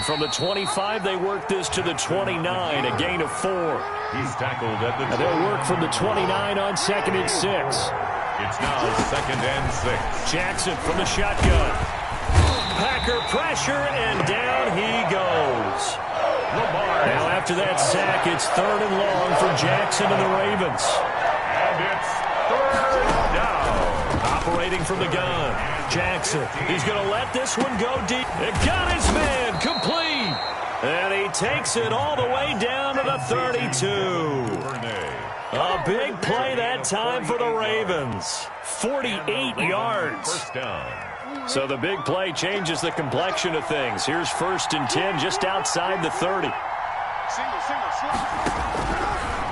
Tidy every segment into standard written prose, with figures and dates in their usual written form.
And from the 25, they work this to the 29, a gain of 4. He's tackled at the 20. They'll work from the 29 on 2nd and 6. It's now 2nd and 6. Jackson from the shotgun. Packer pressure, and down he goes. Now after that sack, it's 3rd and long for Jackson and the Ravens. And it's 3rd down. Operating from the gun. Jackson, he's going to let this one go deep. It got his man complete. And he takes it all the way down to the 32. A big play that time for the Ravens. 48 yards. First down. So the big play changes the complexion of things. Here's 1st and 10 just outside the 30.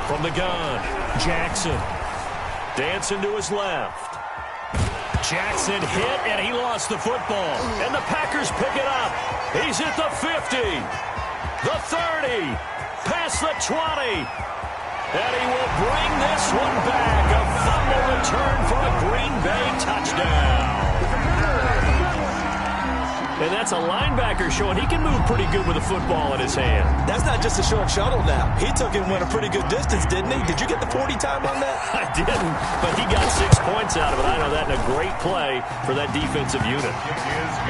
From the gun, Jackson. Dancing to his left. Jackson hit, and he lost the football. And the Packers pick it up. He's at the 50, the 30, past the 20. And he will bring this one back. A fumble return for a Green Bay touchdown. And that's a linebacker showing he can move pretty good with a football in his hand. That's not just a short shuttle now. He took it and went a pretty good distance, didn't he? Did you get the 40 time on that? I didn't, but he got 6 points out of it. I know that in a great play for that defensive unit.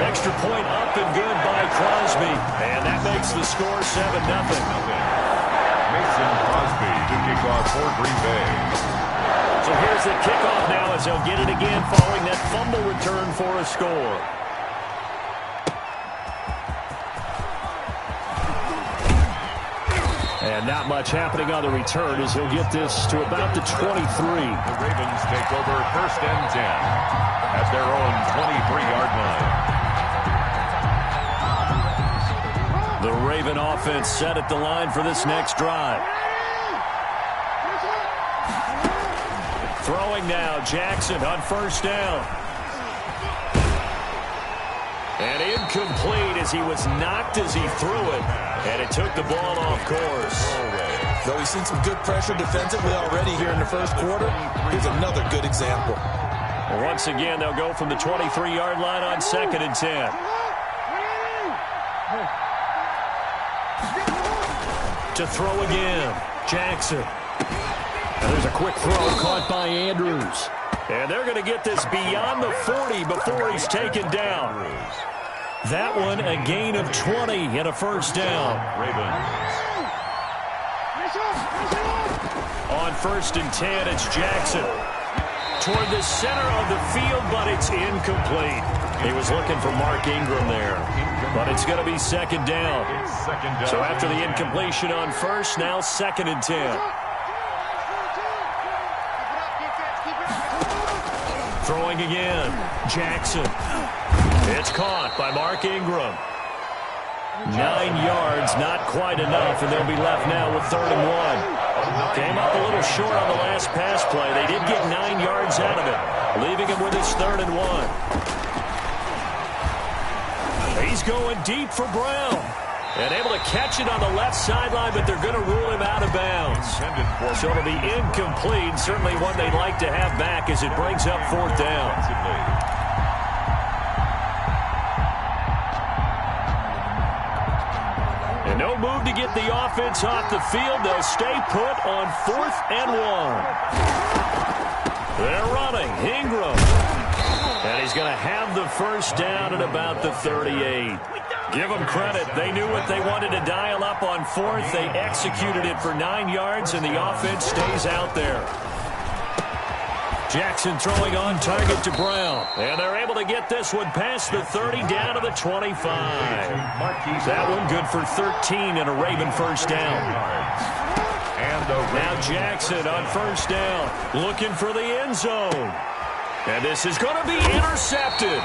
Extra point up and good by Crosby. And that makes the score 7-0. Mason Crosby to kick off for Green Bay. So here's the kickoff now as they'll get it again following that fumble return for a score. And not much happening on the return as he'll get this to about the 23. The Ravens take over 1st and 10 at their own 23-yard line. The Raven offense set at the line for this next drive. Throwing now, Jackson on 1st down. And incomplete as he was knocked as he threw it. And it took the ball off course. Though he's seen some good pressure defensively already here in the 1st quarter, here's another good example. Once again, they'll go from the 23-yard line on 2nd and 10. To throw again, Jackson. And there's a quick throw caught by Andrews. And they're going to get this beyond the 40 before he's taken down. That one a gain of 20 and a 1st down. Ravens. On 1st and 10, it's Jackson. Toward the center of the field, but it's incomplete. He was looking for Mark Ingram there. But it's going to be 2nd down. So after the incompletion on 1st, now 2nd and 10. Throwing again, Jackson. It's caught by Mark Ingram. 9 yards, not quite enough, and they'll be left now with 3rd and 1. Came up a little short on the last pass play. They did get 9 yards out of it, leaving him with his 3rd and 1. He's going deep for Brown. And able to catch it on the left sideline, but they're going to rule him out of bounds. So it'll be incomplete. Certainly one they'd like to have back as it brings up 4th down. And no move to get the offense off the field. They'll stay put on 4th and 1. They're running. Ingram. And he's going to have the 1st down at about the 38. Give them credit. They knew what they wanted to dial up on 4th. They executed it for 9 yards, and the offense stays out there. Jackson throwing on target to Brown. And they're able to get this one past the 30 down to the 25. That one good for 13 and a Raven 1st down. Now Jackson on 1st down, looking for the end zone. And this is going to be intercepted.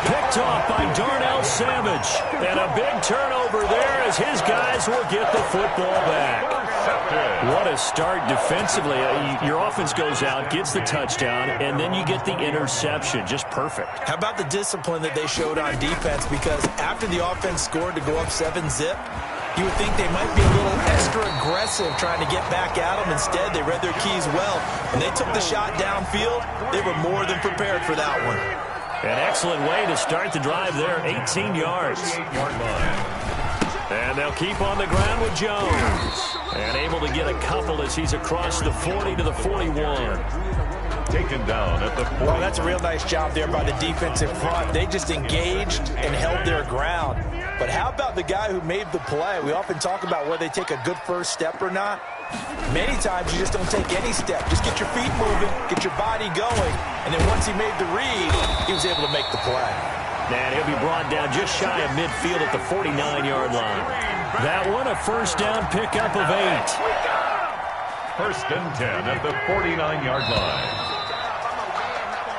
Picked off by Darnell Savage. And a big turnover there as his guys will get the football back. What a start defensively. Your offense goes out, gets the touchdown, and then you get the interception. Just perfect. How about the discipline that they showed on defense? Because after the offense scored to go up 7-zip, you would think they might be a little extra aggressive trying to get back at them. Instead, they read their keys well. When they took the shot downfield, they were more than prepared for that one. An excellent way to start the drive there, 18 yards. And they'll keep on the ground with Jones. And able to get a couple as he's across the 40 to the 41. Taken down at the 40. Well, that's a real nice job there by the defensive front. They just engaged and held their ground. But how about the guy who made the play? We often talk about whether they take a good first step or not. Many times you just don't take any step. Just get your feet moving, get your body going, and then once he made the read, he was able to make the play. And he'll be brought down just shy of midfield at the 49-yard line. That one, a first down pickup of 8. First and 10 at the 49-yard line.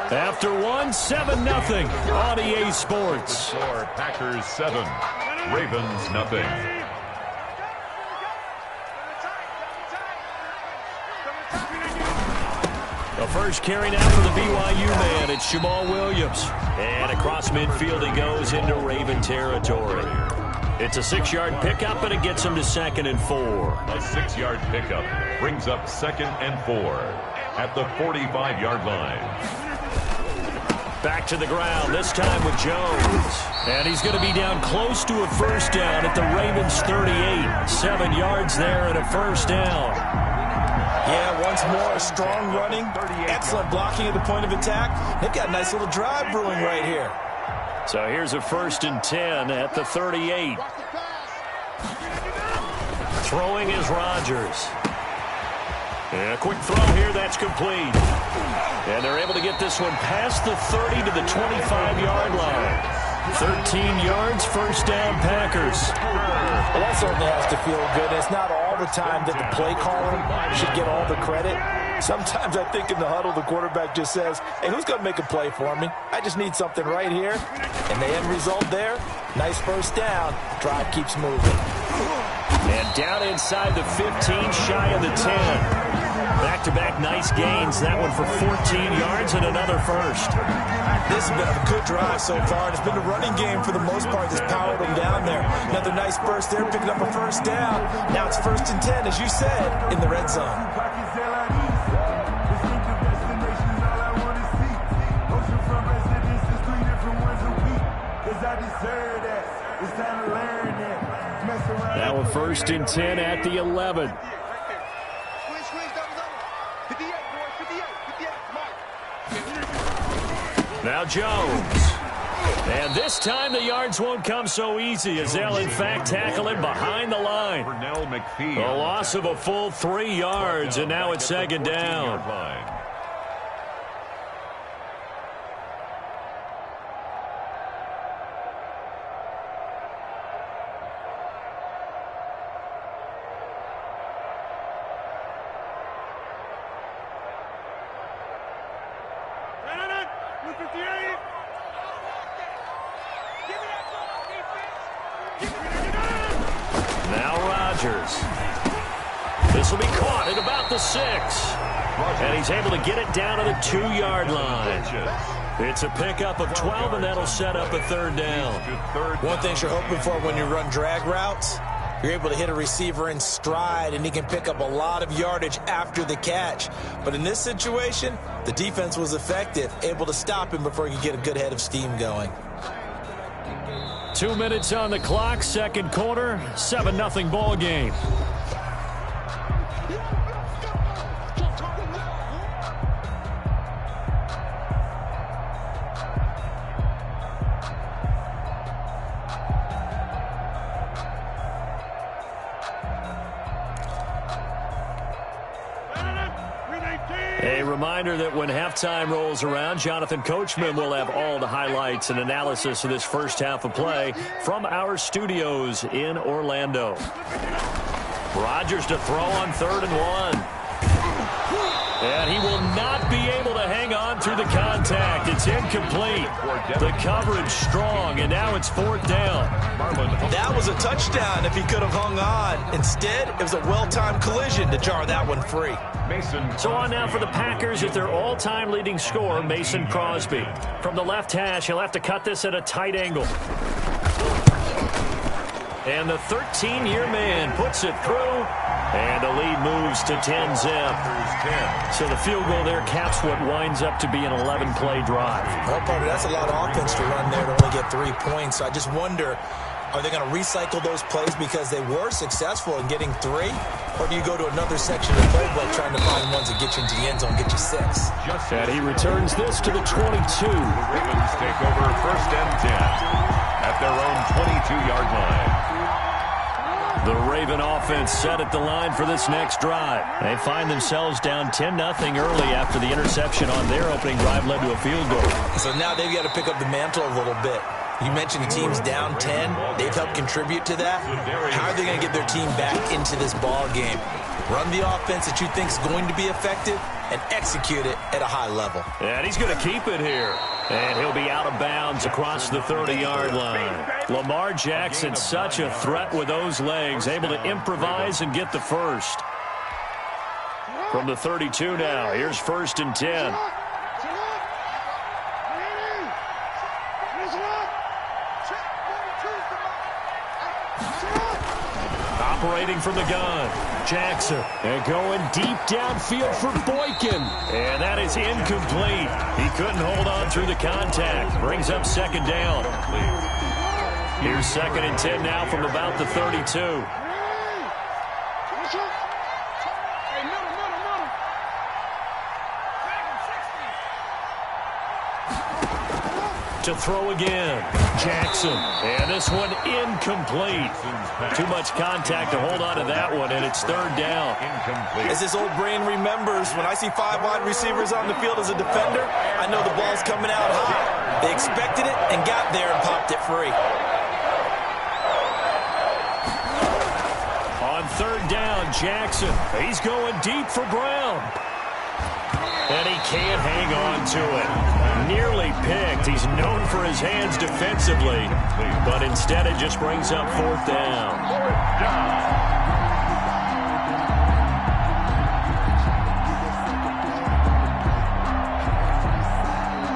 After 7-0 on EA Sports. Score, Packers 7, Ravens nothing. The first carry now for the BYU man. It's Jamal Williams. And across midfield he goes into Raven territory. It's a 6-yard pickup, and it gets him to 2nd and 4. A 6-yard pickup brings up 2nd and 4 at the 45-yard line. Back to the ground, this time with Jones. And he's going to be down close to a first down at the Ravens 38. 7 yards there and a first down. Yeah, once more, strong running, excellent blocking at the point of attack. They've got a nice little drive brewing right here. So here's a 1st and 10 at the 38. Throwing is Rodgers. And a quick throw here, that's complete. And they're able to get this one past the 30 to the 25-yard line. 13 yards, first down, Packers. Well, that certainly has to feel good. It's not all the time that the play caller should get all the credit. Sometimes I think in the huddle, the quarterback just says, hey, who's going to make a play for me? I just need something right here. And the end result there, nice first down. Drive keeps moving. And down inside the 15, shy of the 10. Back-to-back nice gains. That one for 14 yards and another first. This has been a good drive so far. It's been the running game for the most part that's powered them down there. Another nice burst there, picking up a first down. Now it's 1st and 10, as you said, in the red zone. Now a 1st and 10 at the 11. Now Jones. And this time the yards won't come so easy as they'll in fact tackle him behind the line. A loss of a full 3 yards, and now it's 2nd down. Now Rodgers. This will be caught at about the 6. And he's able to get it down to the 2-yard line. It's a pickup of 12, and that'll set up a 3rd down. One thing you're hoping for when you run drag routes, you're able to hit a receiver in stride, and he can pick up a lot of yardage after the catch. But in this situation, the defense was effective, able to stop him before he could get a good head of steam going. 2 minutes on the clock, 2nd quarter, 7-0 ball game. A reminder that when halftime rolls around, Jonathan Coachman will have all the highlights and analysis of this first half of play from our studios in Orlando. Rodgers to throw on 3rd and 1. And he will not be able to hang on through the contact. It's incomplete. The coverage strong, and now it's 4th down. That was a touchdown if he could have hung on. Instead, it was a well-timed collision to jar that one free. So on now for the Packers at their all-time leading scorer, Mason Crosby. From the left hash, he'll have to cut this at a tight angle. And the 13-year man puts it through. And the lead moves to 10-zip. So the field goal there caps what winds up to be an 11-play drive. Well, partner, that's a lot of offense to run there to only get 3 points. So I just wonder, Are they going to recycle those plays because they were successful in getting 3? Or do you go to another section of the playbook trying to find ones that get you into the end zone, get you 6? And he returns this to the 22. The Ravens take over 1st and 10 at their own 22-yard line. The Raven offense set at the line for this next drive. They find themselves down 10-0 early after the interception on their opening drive led to a field goal. So now they've got to pick up the mantle a little bit. You mentioned the team's down 10. They've helped contribute to that. How are they going to get their team back into this ball game? Run the offense that you think is going to be effective and execute it at a high level. And he's going to keep it here. And he'll be out of bounds across the 30-yard line. Lamar Jackson, such a threat with those legs, able to improvise and get the first. From the 32 now, here's 1st and 10. Operating from the gun, Jackson, and going deep downfield for Boykin. And that is incomplete. He couldn't hold on through the contact. Brings up 2nd down. Here's 2nd and 10 now from about the 32. To throw again, Jackson, and this one incomplete. Too much contact to hold on to that one, and it's 3rd down. As this old brain remembers, when I see 5 wide receivers on the field as a defender, I know the ball's coming out high. They expected it and got there and popped it free. On 3rd down, Jackson, he's going deep for Brown. And he can't hang on to it. Nearly picked. He's known for his hands defensively, but instead it just brings up 4th down.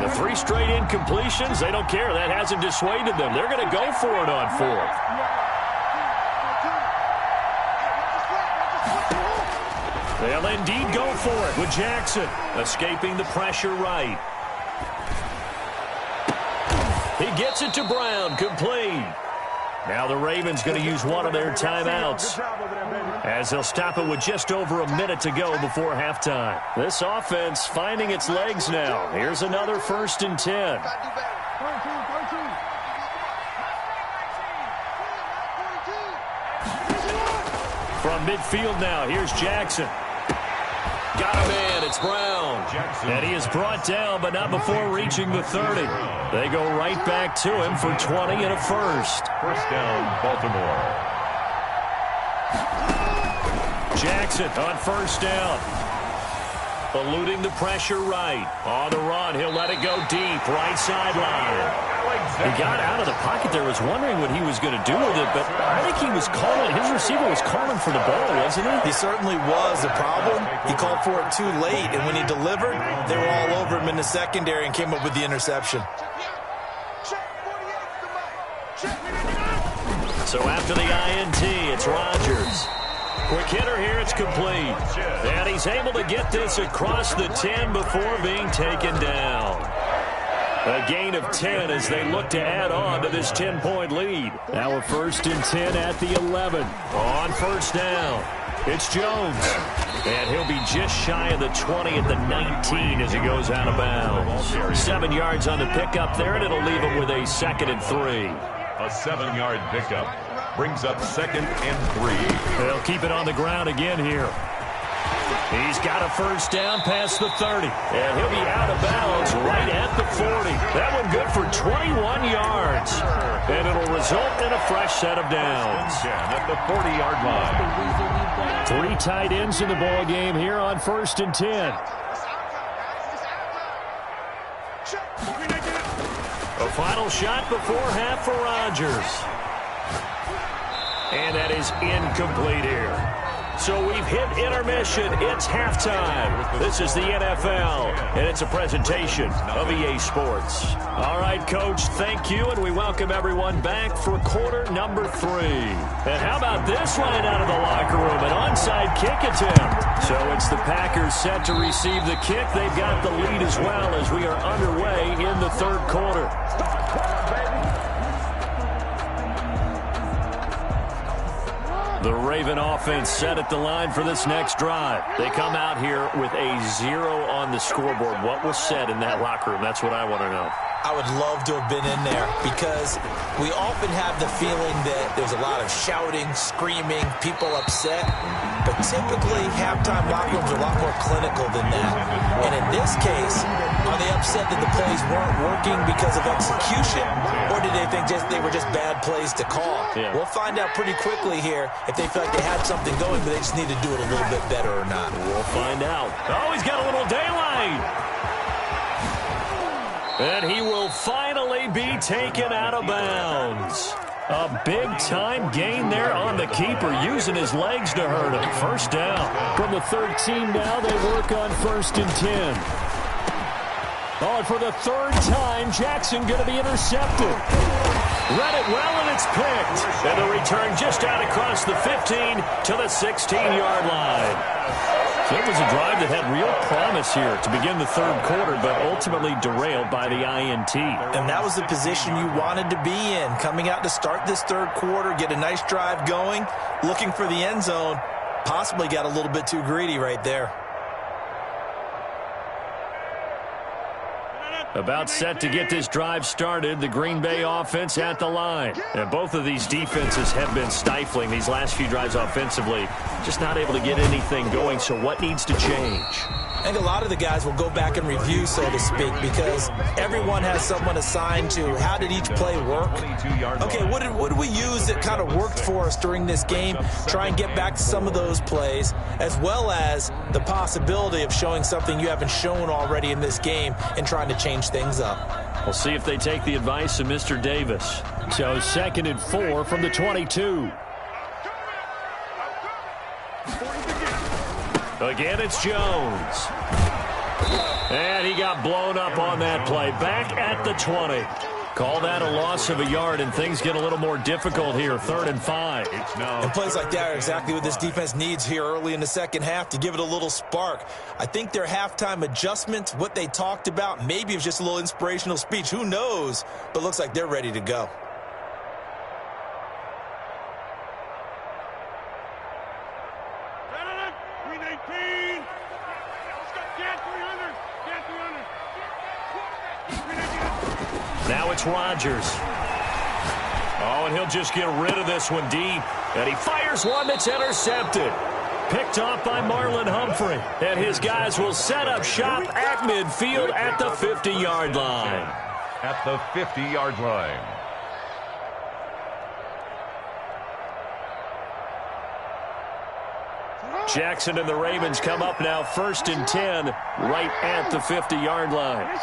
The 3 straight incompletions, they don't care. That hasn't dissuaded them. They're going to go for it on 4th. They'll indeed go for it with Jackson, escaping the pressure right. He gets it to Brown, complete. Now the Ravens going to use one of their timeouts, as they'll stop it with just over a minute to go before halftime. This offense finding its legs now. Here's another 1st and 10. From midfield now, here's Jackson. Got a man, it's Brown. And he is brought down, but not before reaching the 30. They go right back to him for 20 and a first. 1st down, Baltimore. Jackson on 1st down. Eluding the pressure right. On the run, he'll let it go deep, right sideline. He got out of the pocket there, was wondering what he was going to do with it, but I think he was calling, his receiver was calling for the ball, wasn't he? He certainly was. The problem, he called for it too late, and when he delivered, they were all over him in the secondary and came up with the interception. So after the INT, it's Rodgers. Quick hitter here, it's complete. And he's able to get this across the 10 before being taken down. A gain of 10 as they look to add on to this 10-point lead. Now a 1st and 10 at the 11. On 1st down, it's Jones. And he'll be just shy of the 20 at the 19 as he goes out of bounds. 7 yards on the pickup there, and it'll leave him with a 2nd and 3. A 7-yard pickup brings up 2nd and 3. They'll keep it on the ground again here. He's got a 1st down past the 30. And he'll be out of bounds right at the 40. That one good for 21 yards. And it'll result in a fresh set of downs. At the 40-yard line. 3 tight ends in the ball game here on 1st and 10. A final shot before half for Rodgers. And that is incomplete here. So we've hit intermission. It's halftime. This is the NFL, and it's a presentation of EA Sports. All right, Coach, thank you, and we welcome everyone back for quarter number 3. And how about this line out of the locker room? An onside kick attempt. So it's the Packers set to receive the kick. They've got the lead as well as we are underway in the 3rd quarter. The Raven offense set at the line for this next drive. They come out here with a 0 on the scoreboard. What was said in that locker room? That's what I want to know. I would love to have been in there because we often have the feeling that there's a lot of shouting, screaming, people upset. But typically, halftime locker rooms are a lot more clinical than that. And in this case, are they upset that the plays weren't working because of execution? Or did they think they were just bad plays to call? Yeah. We'll find out pretty quickly here if they feel like they had something going, but they just need to do it a little bit better or not. We'll find out. Oh, he's got a little daylight. And he will finally be taken out of bounds. A big-time gain there on the keeper, using his legs to hurt him. First down. From the 13 now, they work on 1st and 10. Oh, and for the third time, Jackson going to be intercepted. Read it well, and it's picked. And the return just out across the 15 to the 16-yard line. So it was a drive that had real promise here to begin the third quarter, but ultimately derailed by the INT. And that was the position you wanted to be in, coming out to start this third quarter, get a nice drive going, looking for the end zone. Possibly got a little bit too greedy right there. About set to get this drive started, the Green Bay offense at the line. And both of these defenses have been stifling these last few drives offensively. Just not able to get anything going, so what needs to change? I think a lot of the guys will go back and review, so to speak, because everyone has someone assigned to how did each play work. Okay, what did we use that kind of worked for us during this game? Try and get back to some of those plays, as well as the possibility of showing something you haven't shown already in this game and trying to change things up. We'll see if they take the advice of Mr. Davis. So 2nd and 4 from the 22. Again, it's Jones. And he got blown up on that play. Back at the 20. Call that a loss of a yard, and things get a little more difficult here. 3rd and 5. And plays like that are exactly what this defense needs here early in the second half to give it a little spark. I think their halftime adjustment, what they talked about, maybe it was just a little inspirational speech. Who knows? But looks like they're ready to go. Now it's Rodgers. Oh, and he'll just get rid of this one deep. And he fires one that's intercepted. Picked off by Marlon Humphrey. And his guys will set up shop at midfield at the 50-yard line. At the 50-yard line. Jackson and the Ravens come up now 1st and 10 right at the 50-yard line.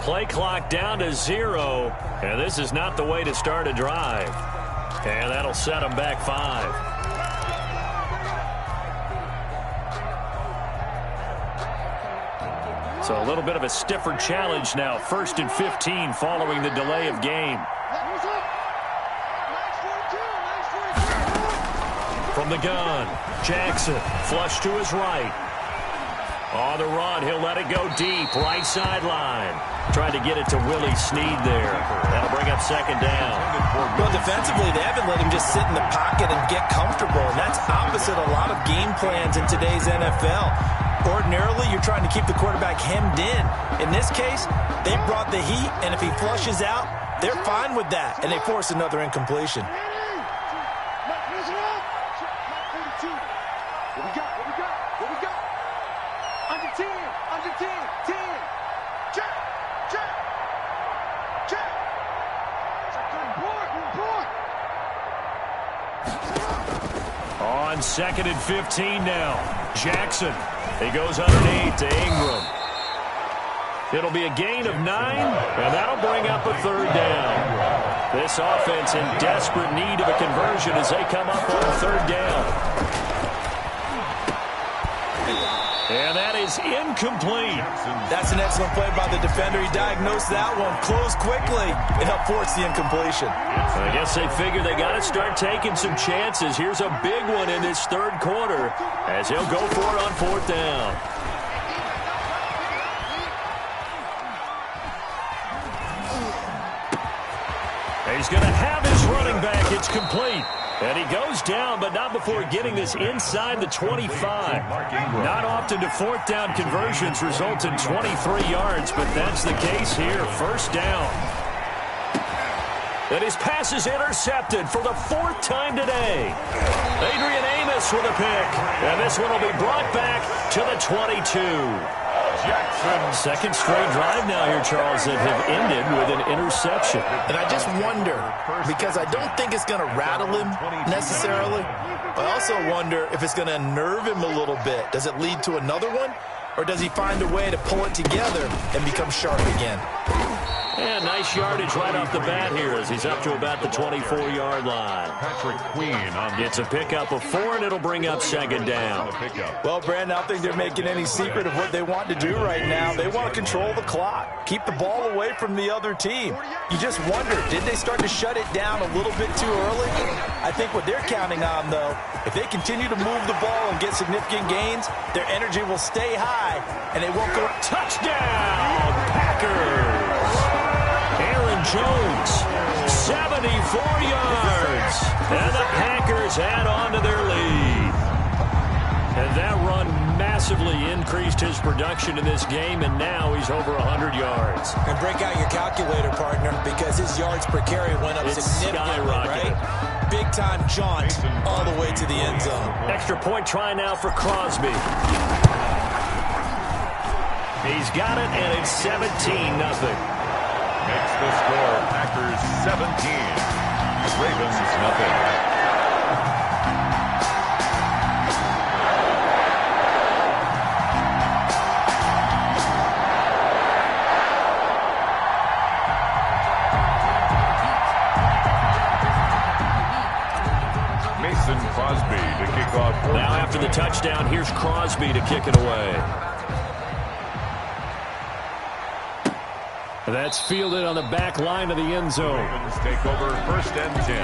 Play clock down to 0, and this is not the way to start a drive. And that'll set them back 5. So a little bit of a stiffer challenge now. 1st and 15 following the delay of game. From the gun, Jackson, flush to his right. On the run, he'll let it go deep, right sideline. Trying to get it to Willie Snead there. That'll bring up 2nd down. Well, defensively, they haven't let him just sit in the pocket and get comfortable, and that's opposite a lot of game plans in today's NFL. Ordinarily, you're trying to keep the quarterback hemmed in. In this case, they brought the heat, and if he flushes out, they're fine with that, and they force another incompletion. On 2nd and 15 now. Jackson. He goes underneath to Ingram. It'll be a gain of 9, and that'll bring up a 3rd down. This offense in desperate need of a conversion as they come up on 3rd down. And that is incomplete. That's an excellent play by the defender. He diagnosed that one, closed quickly, and helped force the incompletion. I guess they figure they got to start taking some chances. Here's a big one in this third quarter as he'll go for it on fourth down. He's going to have his running back. It's complete. And he goes down, but not before getting this inside the 25. Not often do fourth down conversions result in 23 yards, but that's the case here. First down. And his pass is intercepted for the fourth time today. Adrian Amos with a pick. And this one will be brought back to the 22. Jackson. Second straight drive now here, Charles, that have ended with an interception. And I just wonder, because I don't think it's going to rattle him necessarily, I also wonder if it's going to unnerve him a little bit. Does it lead to another one? Or does he find a way to pull it together and become sharp again? Yeah, nice yardage right off the bat here as he's up to about the 24-yard line. Patrick Queen It's a pickup of 4, and it'll bring up second down. Well, Brandon, I don't think they're making any secret of what they want to do right now. They want to control the clock, keep the ball away from the other team. You just wonder, did they start to shut it down a little bit too early? I think what they're counting on, though, if they continue to move the ball and get significant gains, their energy will stay high, and they won't go. Touchdown, Packers! Aaron Jones, 74 yards. And the Packers add on to their lead. And that run massively increased his production in this game, and now he's over 100 yards. And break out your calculator, partner, because his yards per carry went up significantly, right? Big-time jaunt all the way to the end zone. Extra point try now for Crosby. He's got it, and it's 17-0. Makes the score Packers 17. Ravens nothing. Mason Crosby to kick off. Now after the touchdown, here's Crosby to kick it away. That's fielded on the back line of the end zone. Ravens take over first and 10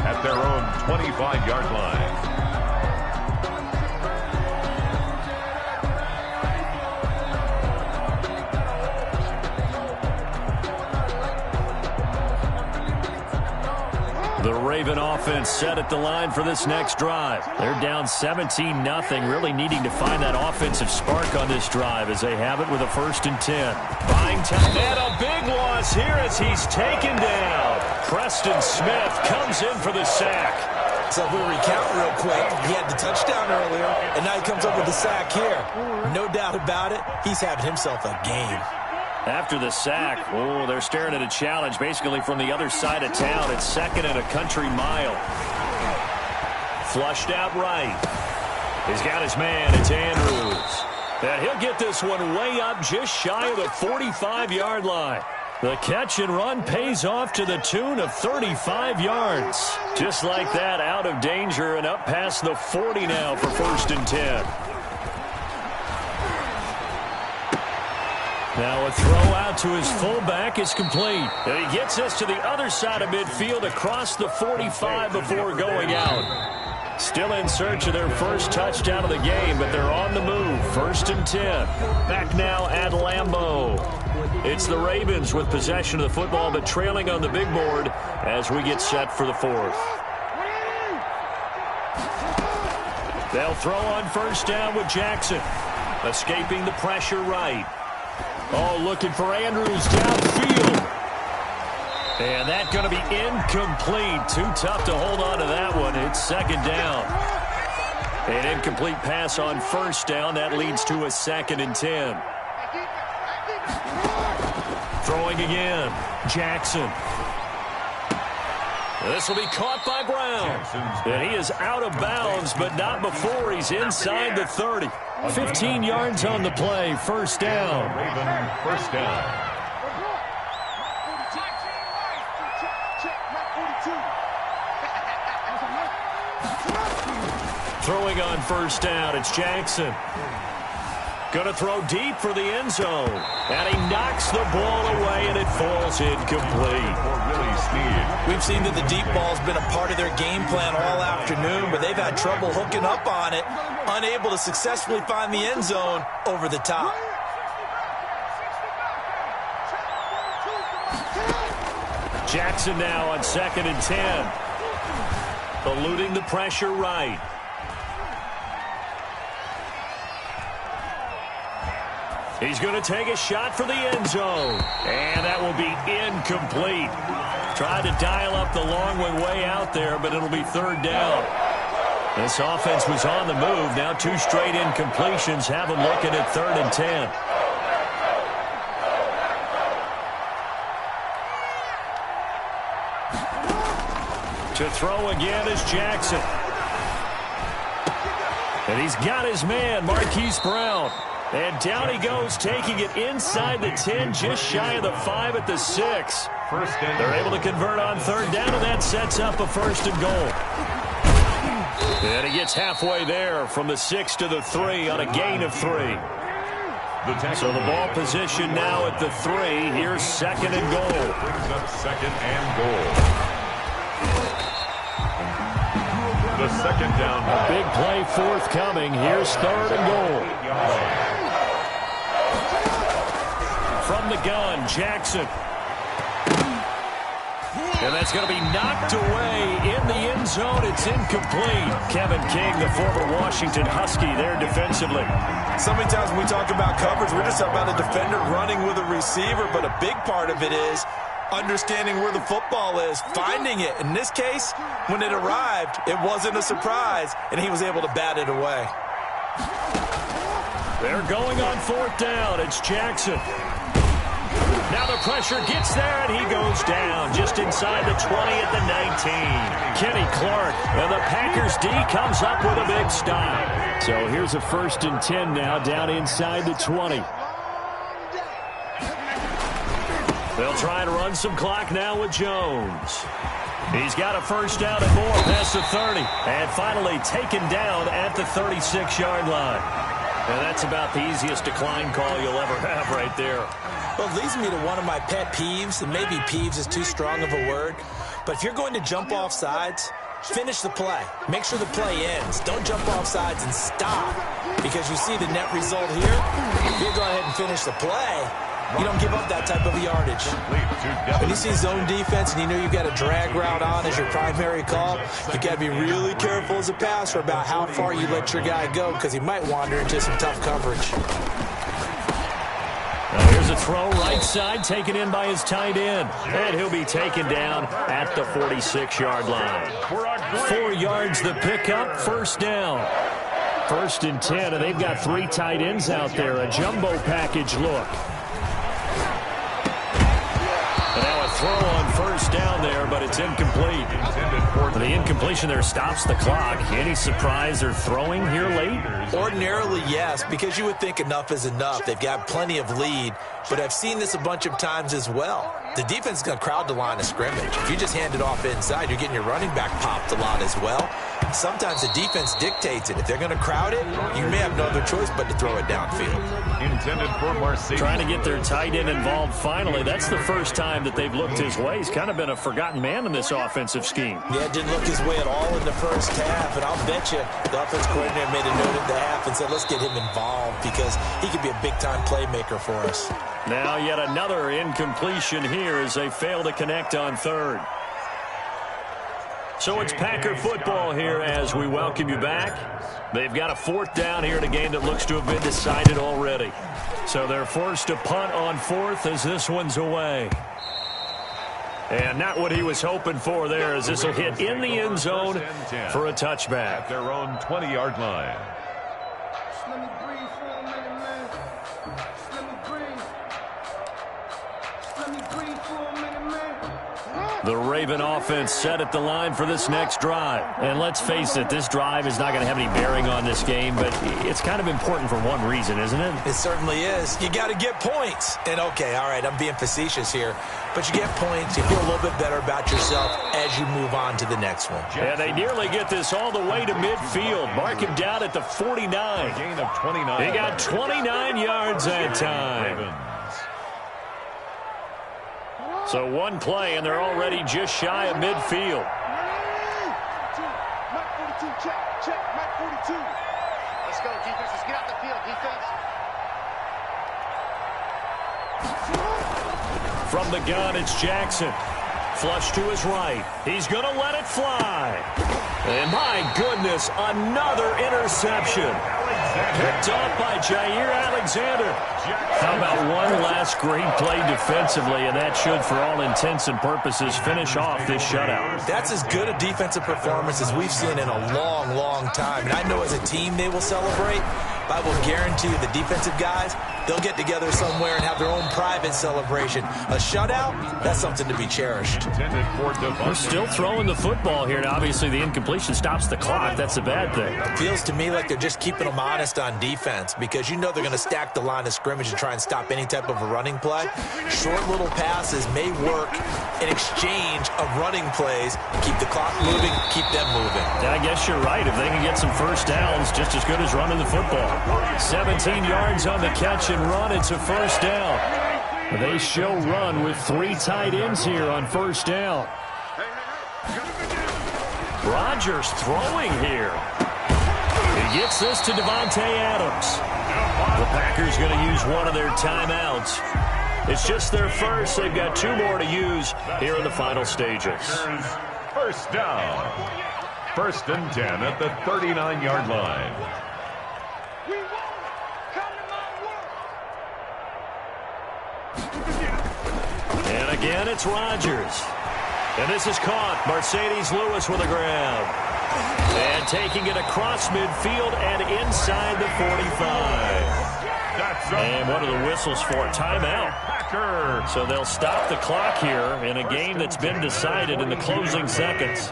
at their own 25-yard line. The Raven offense set at the line for this next drive. They're down 17-0, really needing to find that offensive spark on this drive as they have it with a 1st and 10. Buying time, and a big loss here as he's taken down. Preston Smith comes in for the sack. So if we recount real quick, he had the touchdown earlier, and now he comes up with the sack here. No doubt about it, he's having himself a game. After the sack, they're staring at a challenge basically from the other side of town. It's 2nd and a country mile. Flushed out right. He's got his man. It's Andrews. And he'll get this one way up just shy of the 45-yard line. The catch and run pays off to the tune of 35 yards. Just like that, out of danger and up past the 40 now for 1st and 10. Now a throw out to his fullback is complete. And he gets us to the other side of midfield across the 45 before going out. Still in search of their first touchdown of the game, but they're on the move. 1st and 10. Back now at Lambeau. It's the Ravens with possession of the football, but trailing on the big board as we get set for the 4th. They'll throw on 1st down with Jackson. Escaping the pressure right. Looking for Andrews downfield. And that's going to be incomplete. Too tough to hold on to that one. It's 2nd down. An incomplete pass on 1st down. That leads to a 2nd and 10. Throwing again. Jackson. This will be caught by Brown. And he is out of bounds, but not before he's inside the 30. 15 yards on the play. 1st down. Raven 1st down. Throwing on 1st down, it's Jackson. Going to throw deep for the end zone. And he knocks the ball away, and it falls incomplete. We've seen that the deep ball's been a part of their game plan all afternoon, but they've had trouble hooking up on it, unable to successfully find the end zone over the top. Jackson now on 2nd and 10. Eluding the pressure right. He's going to take a shot for the end zone. And that will be incomplete. Tried to dial up the long way out there, but it'll be 3rd down. This offense was on the move. Now 2 straight incompletions have them looking at 3rd and 10. To throw again is Jackson. And he's got his man, Marquise Brown. And down he goes, taking it inside the 10, just shy of the 5 at the 6. They're able to convert on 3rd down, and that sets up a 1st and goal. And he gets halfway there from the 6 to the 3 on a gain of 3. So the ball position now at the 3. Here's 2nd and goal. Brings up 2nd and goal. The 2nd down. A big play forthcoming. Here's 3rd and goal. From the gun, Jackson. And that's going to be knocked away in the end zone. It's incomplete. Kevin King, the former Washington Husky, there defensively. So many times when we talk about coverage, we're just talking about a defender running with a receiver, but a big part of it is understanding where the football is, finding it. In this case, when it arrived, it wasn't a surprise, and he was able to bat it away. They're going on 4th down. It's Jackson. Now the pressure gets there, and he goes down just inside the 20 at the 19. Kenny Clark, and the Packers D comes up with a big stop. So here's a 1st and 10 now, down inside the 20. They'll try and run some clock now with Jones. He's got a 1st down and more past the 30. And finally taken down at the 36-yard line. And that's about the easiest decline call you'll ever have right there. Well, it leads me to one of my pet peeves, and maybe peeves is too strong of a word, but if you're going to jump off sides, finish the play. Make sure the play ends. Don't jump off sides and stop, because you see the net result here. If you go ahead and finish the play, you don't give up that type of yardage. When you see zone defense and you know you've got a drag route on as your primary call, you've got to be really careful as a passer about how far you let your guy go, because he might wander into some tough coverage. Now here's a throw right side, taken in by his tight end. And he'll be taken down at the 46-yard line. 4 yards the pickup, 1st down. 1st and 10, and they've got 3 tight ends out there. A jumbo package look. And now a throw on 1st down there, but it's incomplete. The incompletion there stops the clock. Any surprise they're throwing here late? Ordinarily, yes, because you would think enough is enough. They've got plenty of lead, but I've seen this a bunch of times as well. The defense is going to crowd the line of scrimmage. If you just hand it off inside, you're getting your running back popped a lot as well. Sometimes the defense dictates it. If they're going to crowd it, you may have no other choice but to throw it downfield. Intended for Marcy. Trying to get their tight end involved finally. That's the first time that they've looked his way. He's kind of been a forgotten man in this offensive scheme. Yeah, it didn't look his way at all in the first half, and I'll bet you the offense coordinator made a note at the half and said, let's get him involved because he could be a big-time playmaker for us. Now yet another incompletion here as they fail to connect on 3rd. So it's Packer football here as we welcome you back. They've got a 4th down here in a game that looks to have been decided already. So they're forced to punt on 4th as this one's away. And not what he was hoping for there as this will hit in the end zone for a touchback. At their own 20-yard line. Let me breathe for a minute, man. Let me breathe. Let me breathe for a minute, man. The Raven offense set at the line for this next drive. And let's face it, this drive is not going to have any bearing on this game, but it's kind of important for one reason, isn't it? It certainly is. You got to get points. And, okay, all right, I'm being facetious here, but you get points, you feel a little bit better about yourself as you move on to the next one. And they nearly get this all the way to midfield. Mark him down at the 49. A gain of 29. He got 29 yards that time. Ravens. So one play, and they're already just shy of midfield. Mike 42, check, Mike 42. Let's go, defense. Let's get out the field, defense. From the gun, it's Jackson. Flush to his right. He's going to let it fly. And my goodness, another interception. Picked off by Jair Alexander. How about one last great play defensively, and that should, for all intents and purposes, finish off this shutout. That's as good a defensive performance as we've seen in a long, long time. And I know as a team they will celebrate, but I will guarantee you the defensive guys, they'll get together somewhere and have their own private celebration. A shutout, that's something to be cherished. We're still throwing the football here, and obviously the incompletion stops the clock. That's a bad thing. It feels to me like they're just keeping them honest on defense because you know they're going to stack the line of scrimmage and try and stop any type of a running play. Short little passes may work in exchange of running plays. Keep the clock moving, keep them moving. I guess you're right. If they can get some first downs, just as good as running the football. 17 yards on the catch and run. It's a first down. They show run with 3 tight ends here on first down. Rodgers throwing here. He gets this to Devontae Adams. The Packers going to use one of their timeouts. It's just their first. They've got 2 more to use here in the final stages. First down. 1st and 10 at the 39-yard line. And again, it's Rodgers. And this is caught. Mercedes Lewis with a grab. And taking it across midfield and inside the 45. And what are the whistles for? Timeout. So they'll stop the clock here in a game that's been decided in the closing seconds.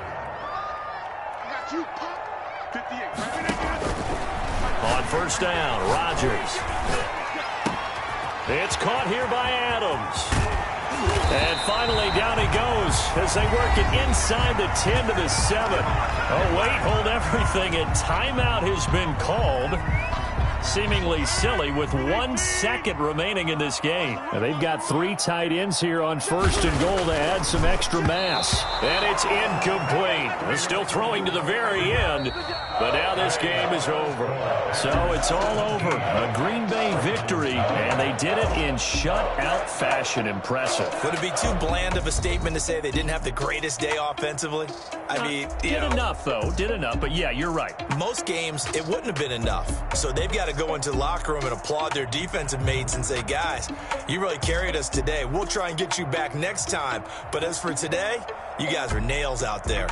On first down, Rodgers. It's caught here by Adams. And finally, down he goes as they work it inside the 10 to the 7. Oh, wait, hold everything. A timeout has been called. Seemingly silly with 1 second remaining in this game. And they've got 3 tight ends here on first and goal to add some extra mass. And it's incomplete. They're still throwing to the very end. But now this game is over. So it's all over. A Green Bay victory, and they did it in shutout fashion. Impressive. Would it be too bland of a statement to say they didn't have the greatest day offensively? I mean, did enough, though. Did enough. But, yeah, you're right. Most games, it wouldn't have been enough. So they've got to go into the locker room and applaud their defensive mates and say, guys, you really carried us today. We'll try and get you back next time. But as for today, you guys are nails out there.